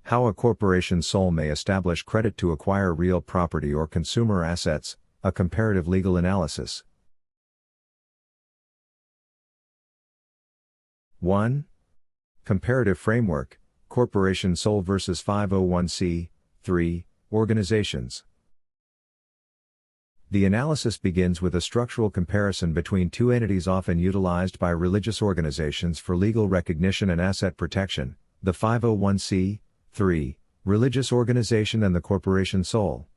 How a corporation's sole may establish credit to acquire real property or consumer assets, a comparative legal analysis. 1. Comparative framework, corporation sole versus 501(c)(3) organizations. The analysis begins with a structural comparison between two entities often utilized by religious organizations for legal recognition and asset protection, the 501(c)(3) religious organization and the corporation sole.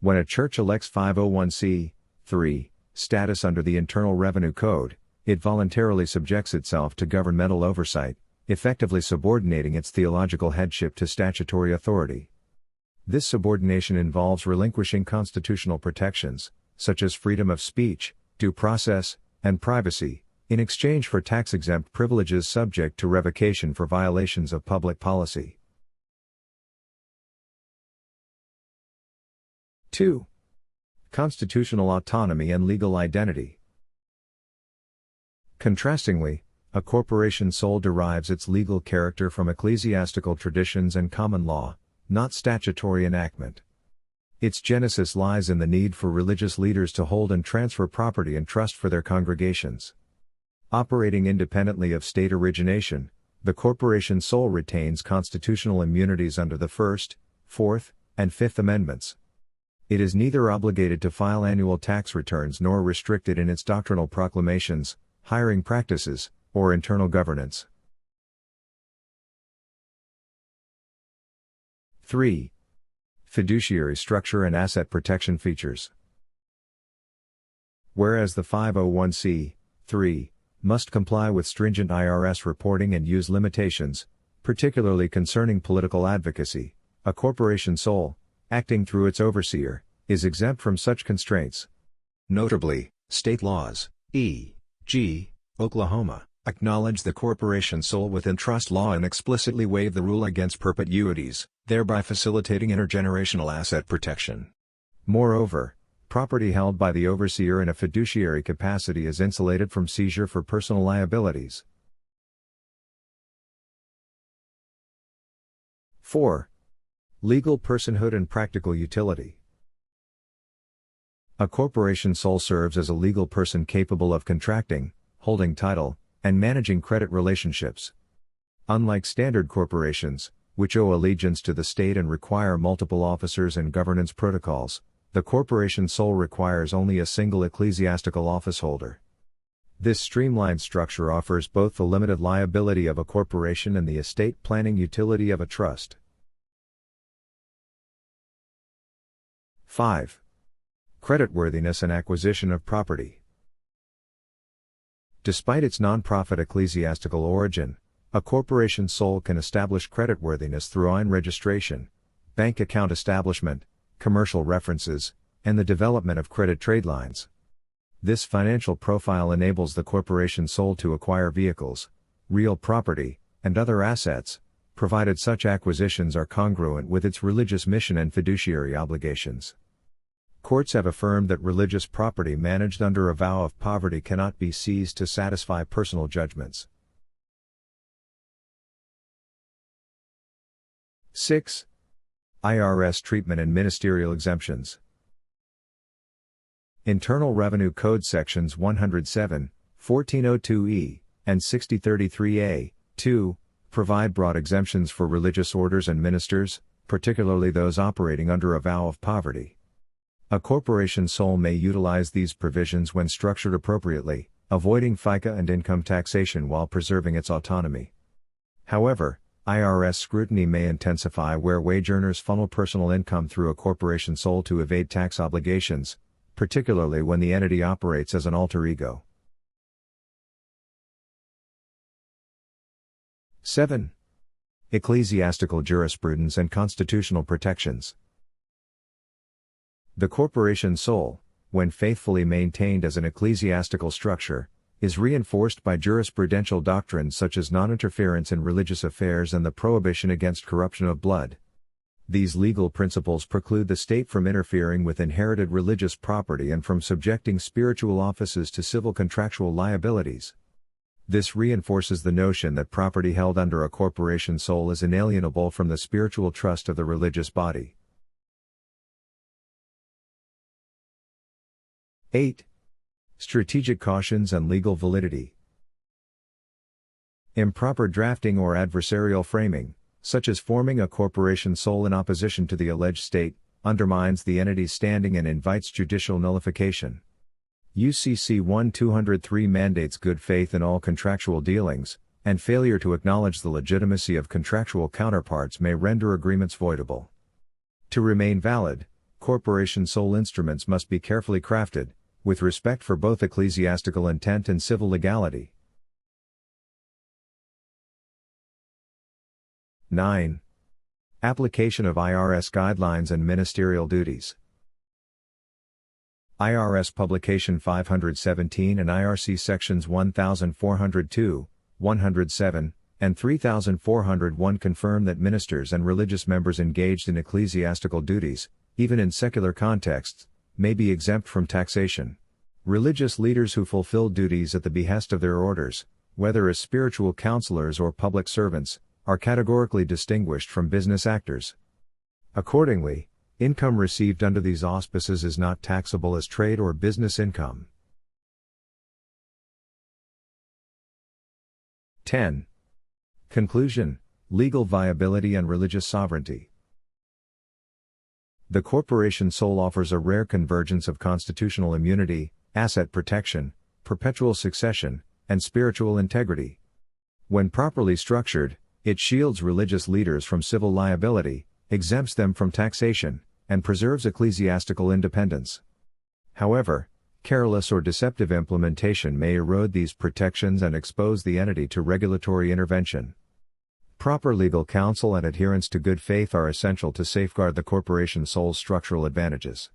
When a church elects 501(c)(3) status under the Internal Revenue Code, it voluntarily subjects itself to governmental oversight, effectively subordinating its theological headship to statutory authority. This subordination involves relinquishing constitutional protections, such as freedom of speech, due process, and privacy, in exchange for tax-exempt privileges subject to revocation for violations of public policy. 2. Constitutional autonomy and legal identity. Contrastingly, a corporation sole derives its legal character from ecclesiastical traditions and common law, not statutory enactment. Its genesis lies in the need for religious leaders to hold and transfer property and trust for their congregations. Operating independently of state origination, the corporation sole retains constitutional immunities under the First, Fourth, and Fifth Amendments. It is neither obligated to file annual tax returns nor restricted in its doctrinal proclamations, hiring practices, or internal governance. 3. Fiduciary structure and asset protection features. Whereas the 501(c)(3) must comply with stringent IRS reporting and use limitations, particularly concerning political advocacy, a corporation sole, acting through its overseer, is exempt from such constraints. Notably, state laws, e.g., Oklahoma, acknowledge the corporation sole within trust law and explicitly waive the rule against perpetuities, thereby facilitating intergenerational asset protection. Moreover, property held by the overseer in a fiduciary capacity is insulated from seizure for personal liabilities. 4. Legal personhood and practical utility. A corporation sole serves as a legal person capable of contracting, holding title, and managing credit relationships. Unlike standard corporations, which owe allegiance to the state and require multiple officers and governance protocols, the corporation sole requires only a single ecclesiastical officeholder. This streamlined structure offers both the limited liability of a corporation and the estate planning utility of a trust. 5. Creditworthiness and acquisition of property. Despite its non-profit ecclesiastical origin, a corporation sole can establish creditworthiness through OIN registration, bank account establishment, commercial references, and the development of credit trade lines. This financial profile enables the corporation sole to acquire vehicles, real property, and other assets, provided such acquisitions are congruent with its religious mission and fiduciary obligations. Courts have affirmed that religious property managed under a vow of poverty cannot be seized to satisfy personal judgments. 6. IRS treatment and ministerial exemptions. Internal Revenue Code Sections 107, 1402E, and 6033A, 2, provide broad exemptions for religious orders and ministers, particularly those operating under a vow of poverty. A corporation sole may utilize these provisions when structured appropriately, avoiding FICA and income taxation while preserving its autonomy. However, IRS scrutiny may intensify where wage earners funnel personal income through a corporation sole to evade tax obligations, particularly when the entity operates as an alter ego. 7. Ecclesiastical jurisprudence and constitutional protections. The corporation sole, when faithfully maintained as an ecclesiastical structure, is reinforced by jurisprudential doctrines such as non-interference in religious affairs and the prohibition against corruption of blood. These legal principles preclude the state from interfering with inherited religious property and from subjecting spiritual offices to civil contractual liabilities. This reinforces the notion that property held under a corporation soul is inalienable from the spiritual trust of the religious body. 8. Strategic cautions and legal validity. Improper drafting or adversarial framing, such as forming a corporation soul in opposition to the alleged state, undermines the entity's standing and invites judicial nullification. UCC 1-203 mandates good faith in all contractual dealings, and failure to acknowledge the legitimacy of contractual counterparts may render agreements voidable. To remain valid, corporation soul instruments must be carefully crafted, with respect for both ecclesiastical intent and civil legality. 9. Application of IRS guidelines and ministerial duties. IRS Publication 517 and IRC Sections 1402, 107, and 3401 confirm that ministers and religious members engaged in ecclesiastical duties, even in secular contexts, may be exempt from taxation. Religious leaders who fulfill duties at the behest of their orders, whether as spiritual counselors or public servants, are categorically distinguished from business actors. Accordingly, income received under these auspices is not taxable as trade or business income. 10. Conclusion: legal viability and religious sovereignty. The corporation soul offers a rare convergence of constitutional immunity, asset protection, perpetual succession, and spiritual integrity. When properly structured, it shields religious leaders from civil liability, exempts them from taxation, and preserves ecclesiastical independence. However, careless or deceptive implementation may erode these protections and expose the entity to regulatory intervention. Proper legal counsel and adherence to good faith are essential to safeguard the corporation soul's structural advantages.